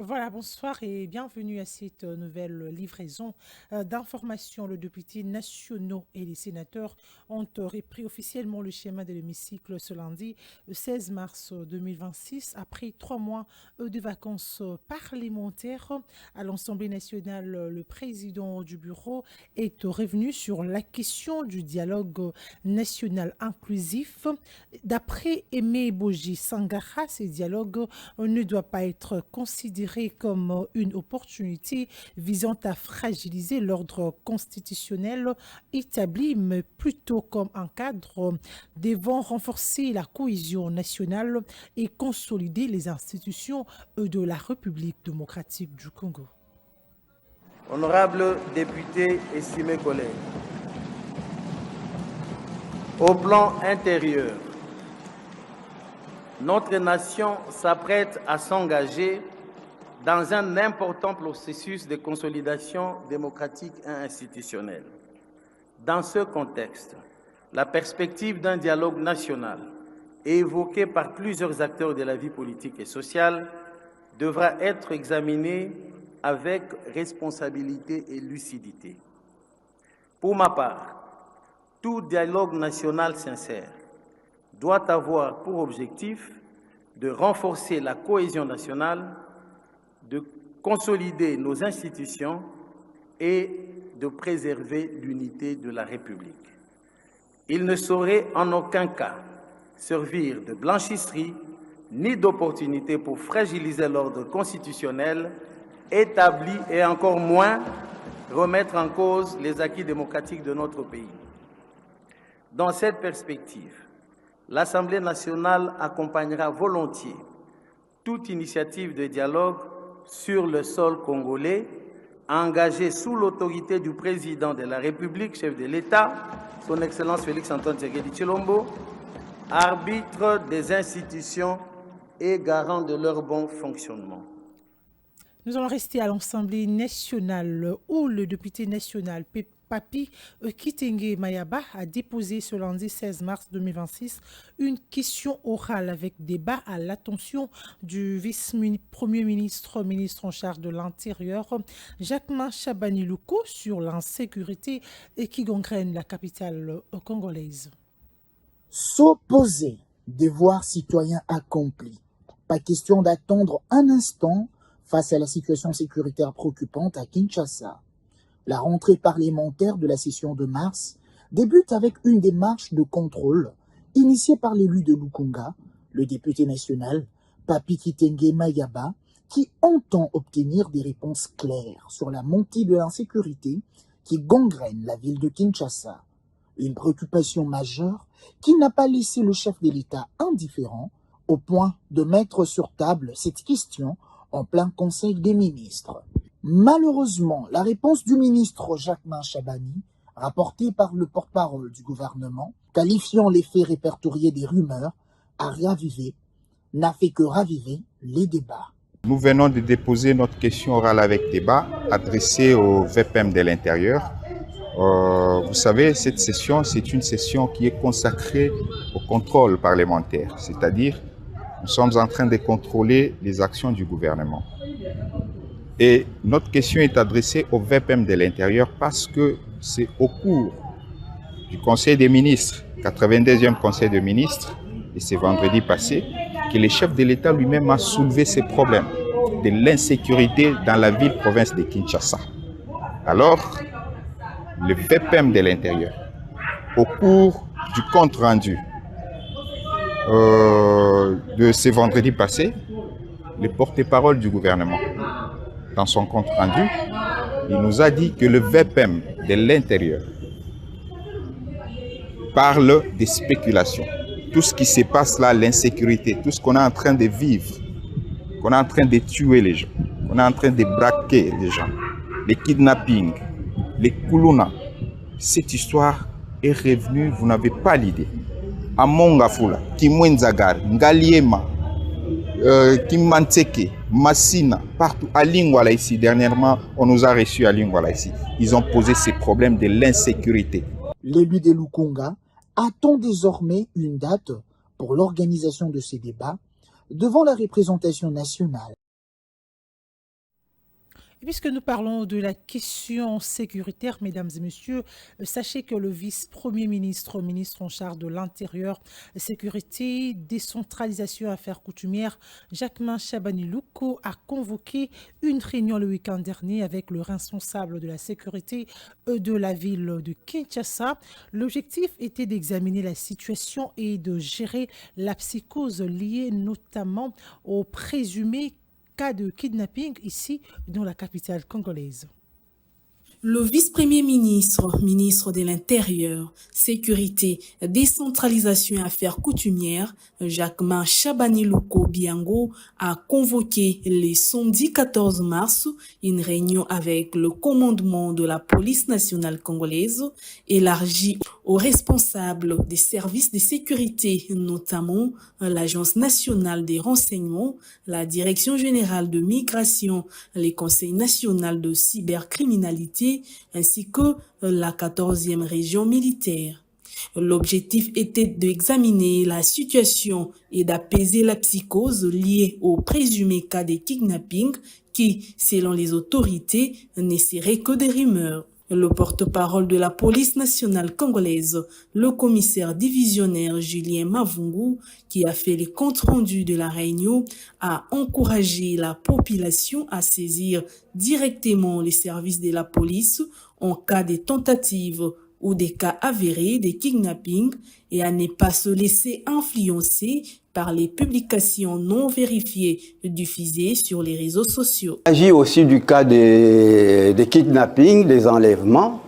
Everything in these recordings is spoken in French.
Voilà, bonsoir et bienvenue à cette nouvelle livraison d'informations. Le député nationaux et les sénateurs ont repris officiellement le schéma de l'hémicycle ce lundi 16 mars 2026 après 3 mois de vacances parlementaires. À l'Assemblée nationale, le président du bureau est revenu sur la question du dialogue national inclusif. D'après Aimé Boji Sangara, ce dialogue ne doit pas être considéré comme une opportunité visant à fragiliser l'ordre constitutionnel établi, mais plutôt comme un cadre devant renforcer la cohésion nationale et consolider les institutions de la République démocratique du Congo. Honorables députés, estimés collègues, au plan intérieur, notre nation s'apprête à s'engager dans un important processus de consolidation démocratique et institutionnelle. Dans ce contexte, la perspective d'un dialogue national évoquée par plusieurs acteurs de la vie politique et sociale devra être examinée avec responsabilité et lucidité. Pour ma part, tout dialogue national sincère doit avoir pour objectif de renforcer la cohésion nationale, de consolider nos institutions et de préserver l'unité de la République. Il ne saurait en aucun cas servir de blanchisserie ni d'opportunité pour fragiliser l'ordre constitutionnel établi et encore moins remettre en cause les acquis démocratiques de notre pays. Dans cette perspective, l'Assemblée nationale accompagnera volontiers toute initiative de dialogue sur le sol congolais, engagée sous l'autorité du président de la République, chef de l'État, son Excellence Félix-Antoine Tshisekedi Tshilombo, arbitre des institutions et garant de leur bon fonctionnement. Nous allons rester à l'Assemblée nationale où le député national Papi Kitenge Mayaba a déposé ce lundi 16 mars 2026 une question orale avec débat à l'attention du vice-premier ministre, ministre en charge de l'Intérieur, Jacquemin Chabani Louko, sur l'insécurité qui gangrène la capitale congolaise. S'opposer, devoir citoyen accompli. Pas question d'attendre un instant face à la situation sécuritaire préoccupante à Kinshasa. La rentrée parlementaire de la session de mars débute avec une démarche de contrôle initiée par l'élu de Lukunga, le député national Papi Kitenge Mayaba, qui entend obtenir des réponses claires sur la montée de l'insécurité qui gangrène la ville de Kinshasa. Une préoccupation majeure qui n'a pas laissé le chef de l'État indifférent au point de mettre sur table cette question en plein Conseil des ministres. Malheureusement, la réponse du ministre Jacquemain Chabani, rapportée par le porte-parole du gouvernement, qualifiant les faits répertoriés des rumeurs, a ravivé, n'a fait que raviver les débats. Nous venons de déposer notre question orale avec débat adressée au VPM de l'Intérieur. Vous savez, cette session, c'est une session qui est consacrée au contrôle parlementaire, c'est-à-dire nous sommes en train de contrôler les actions du gouvernement. Et notre question est adressée au VPM de l'Intérieur parce que c'est au cours du Conseil des ministres, 82e Conseil des ministres, et c'est vendredi passé, que le chef de l'État lui-même a soulevé ces problèmes de l'insécurité dans la ville-province de Kinshasa. Alors, le VPM de l'Intérieur, au cours du compte rendu de ce vendredi passé, le porte-parole du gouvernement, dans son compte rendu, il nous a dit que le VPM de l'Intérieur parle des spéculations. Tout ce qui se passe là, l'insécurité, tout ce qu'on est en train de vivre, qu'on est en train de tuer les gens, qu'on est en train de braquer les gens, les kidnappings, les kuluna, cette histoire est revenue, vous n'avez pas l'idée. À Mongafula, Kimwenzagar, Ngaliema, Kimanteke, Massina, partout, à Lingwala ici, dernièrement, on nous a reçus à Lingwala ici. Ils ont posé ces problèmes de l'insécurité. L'élu de Lukunga attend désormais une date pour l'organisation de ces débats devant la représentation nationale. Et puisque nous parlons de la question sécuritaire, mesdames et messieurs, sachez que le vice-premier ministre, ministre en charge de l'Intérieur, Sécurité, Décentralisation et Affaires coutumières, Jacquemain Chabani Louko, a convoqué une réunion le week-end dernier avec le responsable de la sécurité de la ville de Kinshasa. L'objectif était d'examiner la situation et de gérer la psychose liée notamment aux présumés cas de kidnapping ici dans la capitale congolaise. Le vice-premier ministre, ministre de l'Intérieur, Sécurité, Décentralisation et Affaires coutumières, Jacquemain Chabani Louko Biango, a convoqué le samedi 14 mars une réunion avec le commandement de la police nationale congolaise, élargie aux responsables des services de sécurité, notamment l'Agence nationale des renseignements, la Direction générale de migration, le Conseil national de cybercriminalité, ainsi que la 14e région militaire. L'objectif était d'examiner la situation et d'apaiser la psychose liée aux présumés cas de kidnapping qui, selon les autorités, ne seraient que des rumeurs. Le porte-parole de la police nationale congolaise, le commissaire divisionnaire Julien Mavungu, qui a fait le compte-rendu de la réunion, a encouragé la population à saisir directement les services de la police en cas de tentative ou des cas avérés de kidnapping et à ne pas se laisser influencer par les publications non vérifiées diffusées sur les réseaux sociaux. Il s'agit aussi du cas des kidnappings, des enlèvements.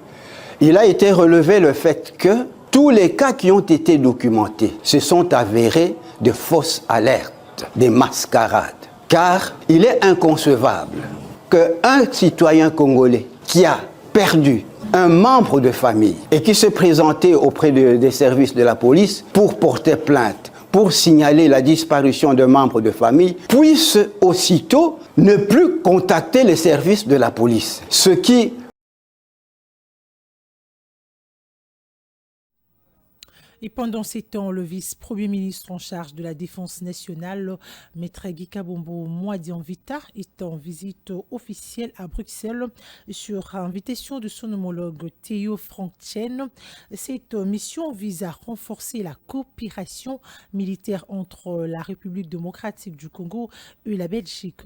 Il a été relevé le fait que tous les cas qui ont été documentés se sont avérés de fausses alertes, des mascarades. Car il est inconcevable qu'un citoyen congolais qui a perdu un membre de famille et qui se présentait auprès des services de la police pour porter plainte, pour signaler la disparition d'un membre de famille, puisse aussitôt ne plus contacter les services de la police. Ce qui Et pendant ces temps, le vice-premier ministre en charge de la Défense nationale, Maître Guy Kabombo Mwadianvita, est en visite officielle à Bruxelles sur invitation de son homologue Théo Franken. Cette mission vise à renforcer la coopération militaire entre la République démocratique du Congo et la Belgique.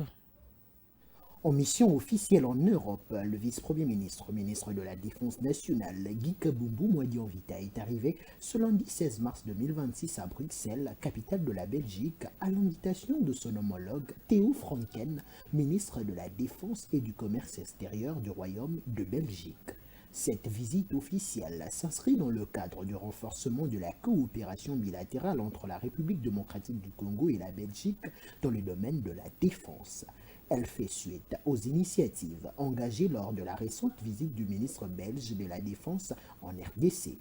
En mission officielle en Europe, le vice-premier ministre, ministre de la Défense nationale, Guy Kabombo Mwadianvita, est arrivé ce lundi 16 mars 2026 à Bruxelles, capitale de la Belgique, à l'invitation de son homologue Théo Franken, ministre de la Défense et du Commerce extérieur du Royaume de Belgique. Cette visite officielle s'inscrit dans le cadre du renforcement de la coopération bilatérale entre la République démocratique du Congo et la Belgique dans le domaine de la défense. Elle fait suite aux initiatives engagées lors de la récente visite du ministre belge de la Défense en RDC.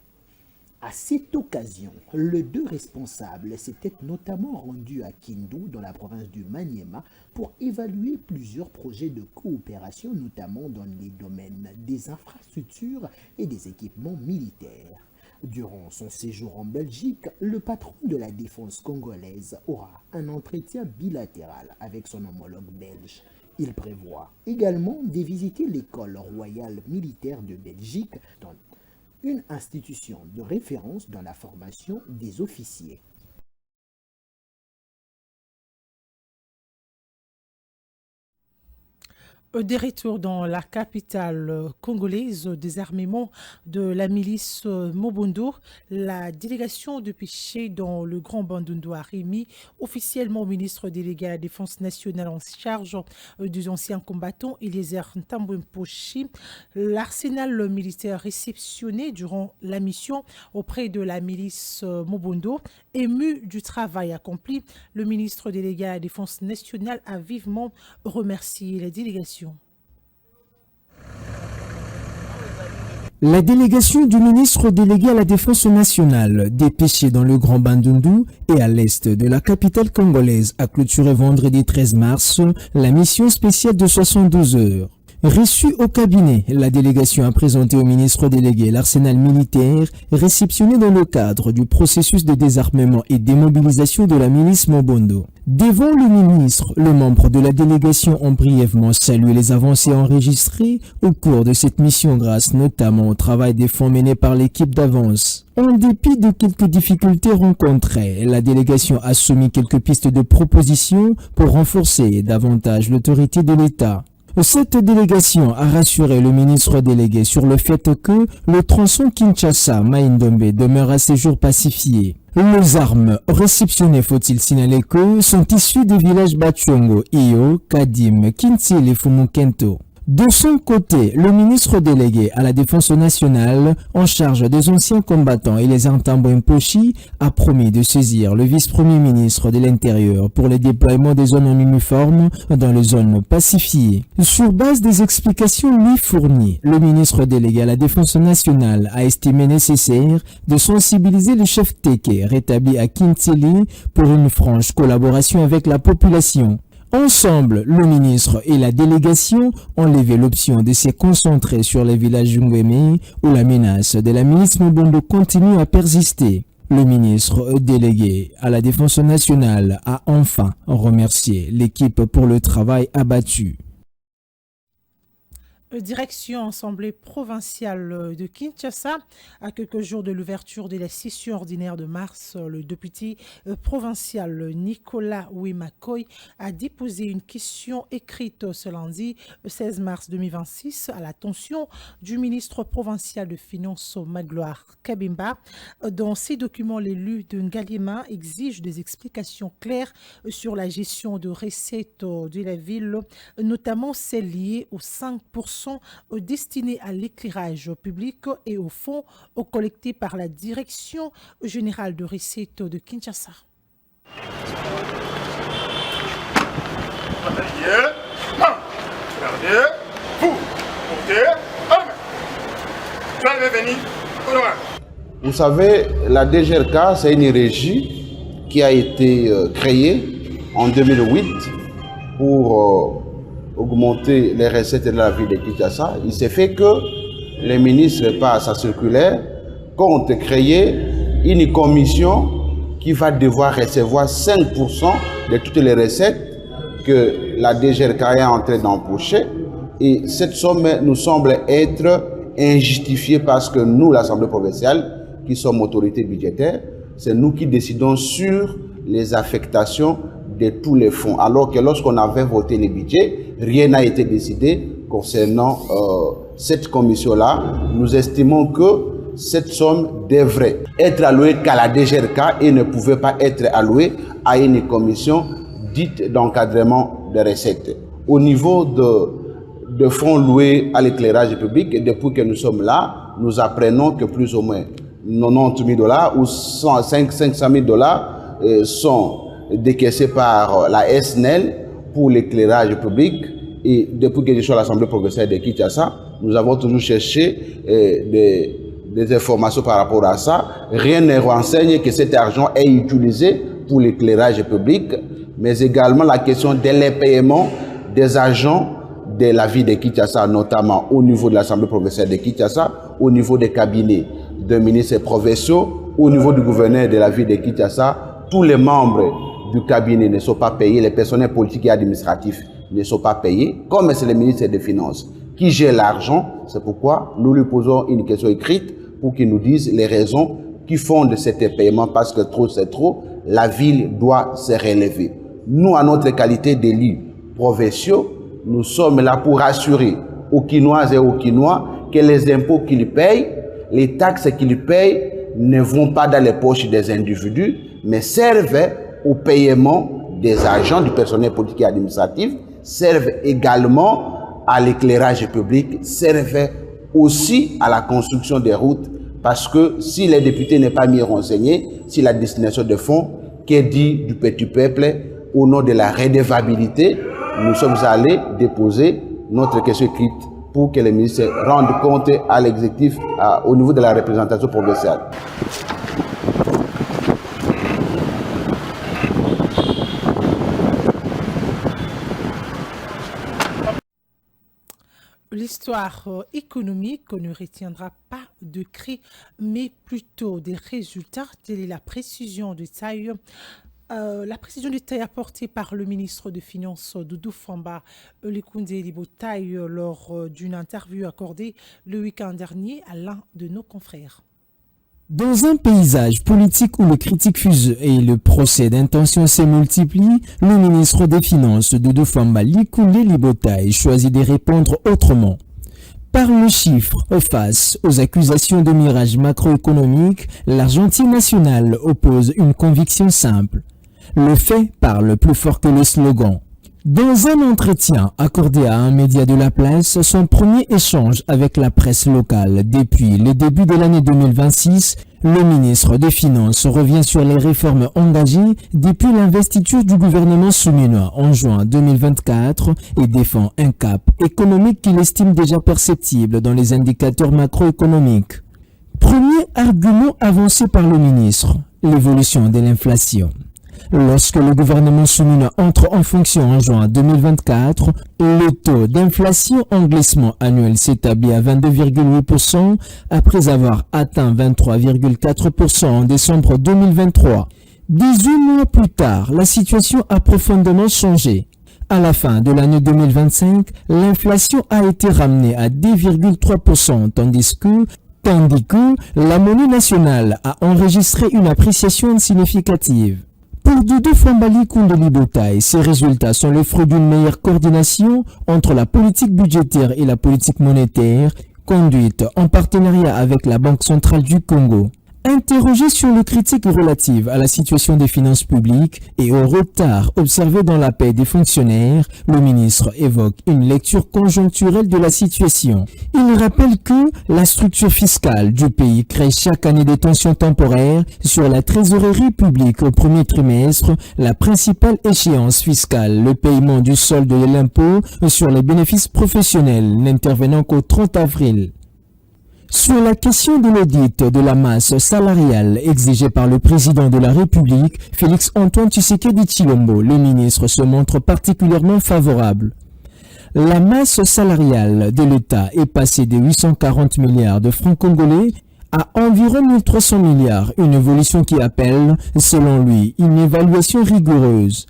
À cette occasion, les deux responsables s'étaient notamment rendus à Kindu, dans la province du Maniema, pour évaluer plusieurs projets de coopération, notamment dans les domaines des infrastructures et des équipements militaires. Durant son séjour en Belgique, le patron de la défense congolaise aura un entretien bilatéral avec son homologue belge. Il prévoit également de visiter l'école royale militaire de Belgique, dans une institution de référence dans la formation des officiers. Des retours dans la capitale congolaise, désarmement de la milice Mobondo, la délégation de Péché dans le Grand Bandundu a remis officiellement au ministre délégué à la Défense nationale en charge des anciens combattants, Eliezer Ntambwe-Mposhi, l'arsenal militaire réceptionné durant la mission auprès de la milice Mobondo. Ému du travail accompli, le ministre délégué à la Défense nationale a vivement remercié la délégation. La délégation du ministre délégué à la Défense nationale, dépêchée dans le Grand Bandundu et à l'est de la capitale congolaise, a clôturé vendredi 13 mars la mission spéciale de 72 heures. Reçue au cabinet, la délégation a présenté au ministre délégué l'arsenal militaire réceptionné dans le cadre du processus de désarmement et démobilisation de la milice Mobondo. Devant le ministre, les membres de la délégation ont brièvement salué les avancées enregistrées au cours de cette mission grâce notamment au travail des fonds menés par l'équipe d'avance. En dépit de quelques difficultés rencontrées, la délégation a soumis quelques pistes de propositions pour renforcer davantage l'autorité de l'État. Cette délégation a rassuré le ministre délégué sur le fait que le tronçon Kinshasa-Maïndombe demeure à ce jour pacifié. Les armes réceptionnées, faut-il signaler que, sont issues des villages Bachongo, Iyo, Kadim, Kintil et Fumukento. De son côté, le ministre délégué à la Défense nationale en charge des anciens combattants Eliezer Ntambwe-Mposhi a promis de saisir le vice-premier ministre de l'Intérieur pour le déploiement des zones en uniforme dans les zones pacifiées. Sur base des explications lui fournies, le ministre délégué à la Défense nationale a estimé nécessaire de sensibiliser le chef Teke rétabli à Kintili pour une franche collaboration avec la population. Ensemble, le ministre et la délégation ont levé l'option de se concentrer sur les villages Jungweme où la menace de la milice Mobondo continue à persister. Le ministre délégué à la Défense nationale a enfin remercié l'équipe pour le travail abattu. Direction Assemblée provinciale de Kinshasa. À quelques jours de l'ouverture de la session ordinaire de mars, le député provincial Nicolas Ouimakoy a déposé une question écrite ce lundi 16 mars 2026 à l'attention du ministre provincial de Finances Magloire Kabimba. Dans ces documents, l'élu de Ngaliema exige des explications claires sur la gestion de recettes de la ville, notamment celles liées aux 5% destinés à l'éclairage public et aux fonds collectés par la Direction générale de recettes de Kinshasa. Vous savez, la DGRK, c'est une régie qui a été créée en 2008 pour augmenter les recettes de la ville de Kinshasa. Il s'est fait que le ministre, par sa circulaire, compte créer une commission qui va devoir recevoir 5% de toutes les recettes que la DGRK est en train d'empocher. Et cette somme nous semble être injustifiée parce que nous, l'Assemblée provinciale, qui sommes autorités budgétaires, c'est nous qui décidons sur les affectations de tous les fonds. Alors que lorsqu'on avait voté les budgets, rien n'a été décidé concernant cette commission-là. Nous estimons que cette somme devrait être allouée qu'à la DGRK et ne pouvait pas être allouée à une commission dite d'encadrement des recettes. Au niveau de fonds loués à l'éclairage public. Et depuis que nous sommes là, nous apprenons que plus ou moins 90 000 $ ou 500 000 $ sont décaissés par la SNEL pour l'éclairage public. Et depuis que je suis à l'Assemblée provinciale de Kinshasa, nous avons toujours cherché des informations par rapport à ça. Rien ne renseigne que cet argent est utilisé pour l'éclairage public, mais également la question des paiements des agents de la ville de Kinshasa, notamment au niveau de l'Assemblée provinciale de Kinshasa, au niveau des cabinets de ministres provinciaux, au niveau du gouverneur de la ville de Kinshasa. Tous les membres du cabinet ne sont pas payés, les personnels politiques et administratifs ne sont pas payés, comme c'est le ministre des Finances qui gère l'argent. C'est pourquoi nous lui posons une question écrite pour qu'il nous dise les raisons qui font de ces paiements, parce que trop c'est trop, la ville doit se relever. Nous, à notre qualité d'élus provinciaux, nous sommes là pour assurer aux Kinoises et aux Kinois que les impôts qu'ils payent, les taxes qu'ils payent ne vont pas dans les poches des individus, mais servent au paiement des agents du personnel politique et administratif, servent également à l'éclairage public, servent aussi à la construction des routes, parce que si les députés n'est pas mieux renseignés sur la destination des fonds, qu'est dit du petit peuple, au nom de la redevabilité, nous sommes allés déposer notre question écrite pour que les ministres rendent compte à l'exécutif au niveau de la représentation provinciale. L'histoire économique ne retiendra pas de cris, mais plutôt des résultats. Telle est la précision de taille. Apportée par le ministre des Finances Doudou Famba Lekoundé Libotaï lors d'une interview accordée le week-end dernier à l'un de nos confrères. Dans un paysage politique où le critique fuse et le procès d'intention se multiplie, le ministre des Finances Doudou Famba Lekoundé Libotaï choisit de répondre autrement. Par le chiffre, face aux accusations de mirage macroéconomique, l'Argentine nationale oppose une conviction simple. Le fait parle plus fort que le slogan. Dans un entretien accordé à un média de la place, son premier échange avec la presse locale depuis le début de l'année 2026, le ministre des Finances revient sur les réformes engagées depuis l'investiture du gouvernement souminois en juin 2024 et défend un cap économique qu'il estime déjà perceptible dans les indicateurs macroéconomiques. Premier argument avancé par le ministre, l'évolution de l'inflation. Lorsque le gouvernement souminois entre en fonction en juin 2024, le taux d'inflation en glissement annuel s'établit à 22,8% après avoir atteint 23,4% en décembre 2023. 18 mois plus tard, la situation a profondément changé. À la fin de l'année 2025, l'inflation a été ramenée à 10,3%, tandis que la monnaie nationale a enregistré une appréciation significative. Pour Doudou Famba Lekoundé Libotaï, ces résultats sont le fruit d'une meilleure coordination entre la politique budgétaire et la politique monétaire, conduite en partenariat avec la Banque centrale du Congo. Interrogé sur les critiques relatives à la situation des finances publiques et au retard observé dans la paie des fonctionnaires, le ministre évoque une lecture conjoncturelle de la situation. Il rappelle que la structure fiscale du pays crée chaque année des tensions temporaires sur la trésorerie publique au premier trimestre, la principale échéance fiscale, le paiement du solde de l'impôt sur les bénéfices professionnels, n'intervenant qu'au 30 avril. Sur la question de l'audit de la masse salariale exigée par le président de la République, Félix-Antoine Tshisekedi Tshilombo, le ministre se montre particulièrement favorable. La masse salariale de l'État est passée de 840 milliards de francs congolais à environ 1300 milliards, une évolution qui appelle, selon lui, une évaluation rigoureuse.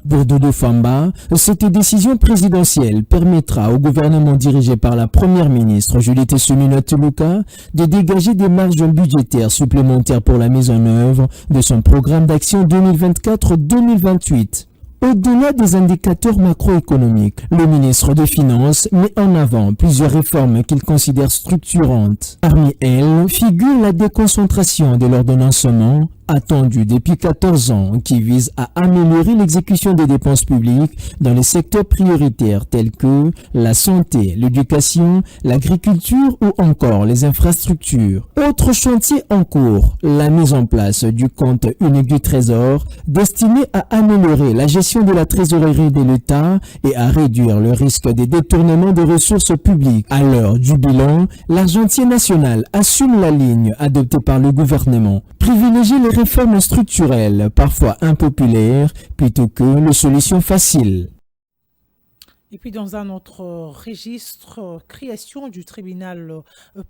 Pour Doudou Famba, cette décision présidentielle permettra au gouvernement dirigé par la première ministre Juliette Suminwa-Tuluka de dégager des marges budgétaires supplémentaires pour la mise en œuvre de son programme d'action 2024-2028. Au-delà des indicateurs macroéconomiques, le ministre des Finances met en avant plusieurs réformes qu'il considère structurantes. Parmi elles figure la déconcentration de l'ordonnancement, attendu depuis 14 ans qui vise à améliorer l'exécution des dépenses publiques dans les secteurs prioritaires tels que la santé, l'éducation, l'agriculture ou encore les infrastructures. Autre chantier en cours, la mise en place du compte unique du Trésor destiné à améliorer la gestion de la trésorerie de l'État et à réduire le risque des détournements de ressources publiques. À l'heure du bilan, l'argentier national assume la ligne adoptée par le gouvernement. Privilégier les réformes structurelles, parfois impopulaires, plutôt que les solutions faciles. Et puis dans un autre registre, création du tribunal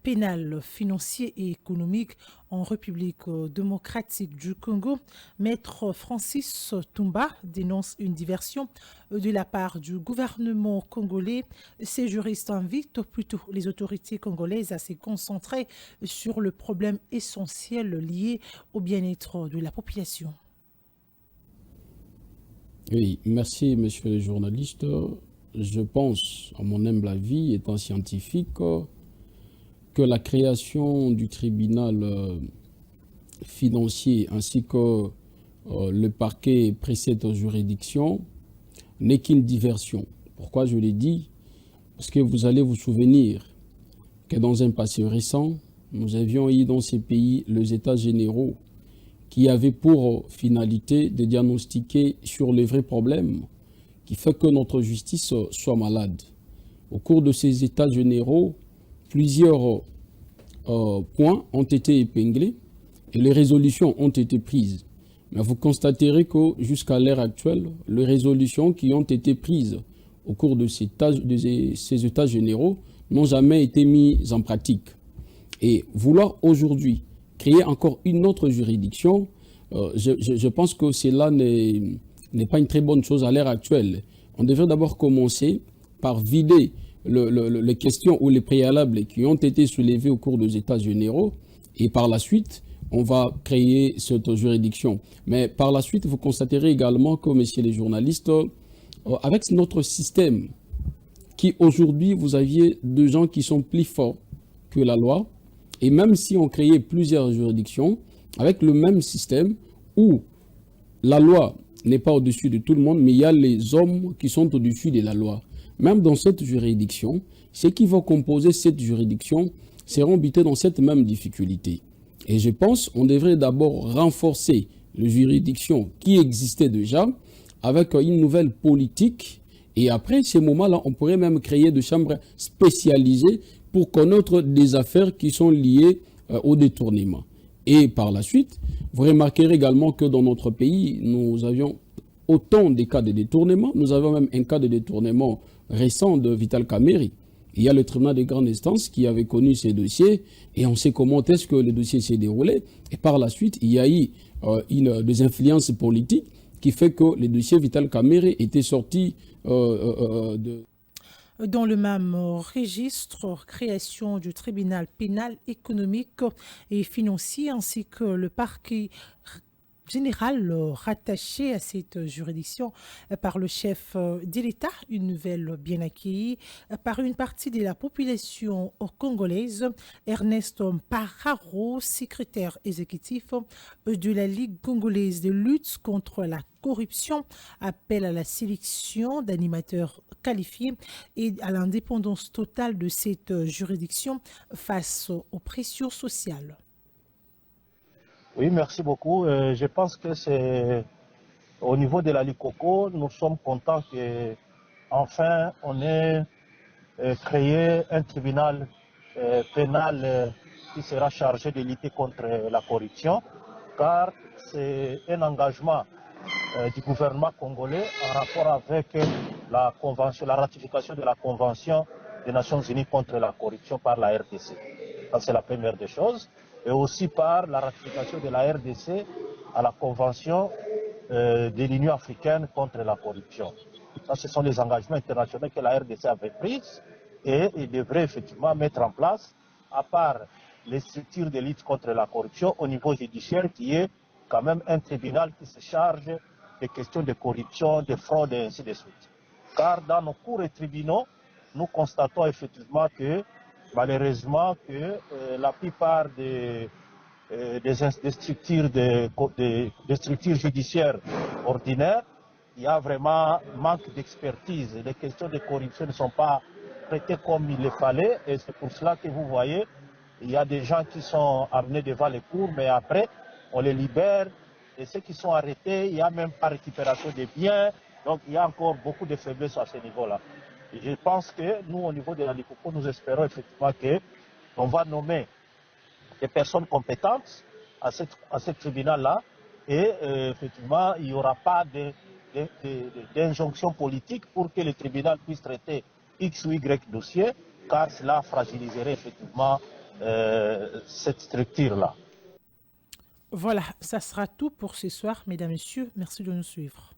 pénal financier et économique en République démocratique du Congo, Maître Francis Toumba dénonce une diversion de la part du gouvernement congolais. Ces juristes invitent plutôt les autorités congolaises à se concentrer sur le problème essentiel lié au bien-être de la population. Oui, merci monsieur le journaliste. Je pense, à mon humble avis, étant scientifique, que la création du tribunal financier ainsi que le parquet précède juridiction n'est qu'une diversion. Pourquoi je l'ai dit? Parce que vous allez vous souvenir que dans un passé récent, nous avions eu dans ces pays les états généraux qui avaient pour finalité de diagnostiquer sur les vrais problèmes qui fait que notre justice soit malade. Au cours de ces états généraux, plusieurs points ont été épinglés et les résolutions ont été prises. Mais vous constaterez que jusqu'à l'heure actuelle, les résolutions qui ont été prises au cours de ces états généraux n'ont jamais été mises en pratique. Et vouloir aujourd'hui créer encore une autre juridiction, je pense que cela n'est pas une très bonne chose à l'heure actuelle. On devrait d'abord commencer par vider les questions ou les préalables qui ont été soulevés au cours des états généraux et par la suite, on va créer cette juridiction. Mais par la suite, vous constaterez également que, messieurs les journalistes, avec notre système, qui aujourd'hui, vous aviez des gens qui sont plus forts que la loi, et même si on créait plusieurs juridictions, avec le même système où la loi n'est pas au-dessus de tout le monde, mais il y a les hommes qui sont au-dessus de la loi. Même dans cette juridiction, ceux qui vont composer cette juridiction seront butés dans cette même difficulté. Et je pense qu'on devrait d'abord renforcer les juridictions qui existaient déjà avec une nouvelle politique. Et après ces moments-là, on pourrait même créer des chambres spécialisées pour connaître des affaires qui sont liées au détournement. Et par la suite, vous remarquerez également que dans notre pays, nous avions autant de cas de détournement. Nous avons même un cas de détournement récent de Vital Kamerhe. Il y a le tribunal de grande instance qui avait connu ces dossiers et on sait comment est-ce que le dossier s'est déroulé. Et par la suite, il y a eu des influences politiques qui fait que le dossier Vital Kamerhe était sorti de... Dans le même registre, création du tribunal pénal économique et financier ainsi que le parquet général rattaché à cette juridiction par le chef de l'État, une nouvelle bien accueillie par une partie de la population congolaise. Ernest Pararo, secrétaire exécutif de la Ligue congolaise de lutte contre la corruption, appelle à la sélection d'animateurs qualifiés et à l'indépendance totale de cette juridiction face aux pressions sociales. Oui, merci beaucoup. Je pense que c'est au niveau de la Ligue Coco, nous sommes contents qu'enfin on ait créé un tribunal pénal qui sera chargé de lutter contre la corruption, car c'est un engagement du gouvernement congolais en rapport avec la ratification de la Convention des Nations Unies contre la corruption par la RDC. Ça, c'est la première des choses. Et aussi par la ratification de la RDC à la Convention de l'Union africaine contre la corruption. Ça, ce sont les engagements internationaux que la RDC avait pris et il devrait effectivement mettre en place, à part les structures de lutte contre la corruption au niveau judiciaire, qui est quand même un tribunal qui se charge des questions de corruption, de fraude et ainsi de suite. Car dans nos cours et tribunaux, nous constatons effectivement que malheureusement que la plupart des des structures judiciaires ordinaires, il y a vraiment manque d'expertise. Les questions de corruption ne sont pas traitées comme il le fallait, et c'est pour cela que vous voyez, il y a des gens qui sont amenés devant les cours, mais après, on les libère, et ceux qui sont arrêtés, il n'y a même pas récupération des biens, donc il y a encore beaucoup de faiblesses à ce niveau-là. Et je pense que nous, au niveau de la LICOCO, nous espérons effectivement qu'on va nommer des personnes compétentes à ce tribunal-là, et effectivement, il n'y aura pas d'injonction politique pour que le tribunal puisse traiter X ou Y dossier, car cela fragiliserait effectivement cette structure-là. Voilà, ça sera tout pour ce soir, mesdames, messieurs. Merci de nous suivre.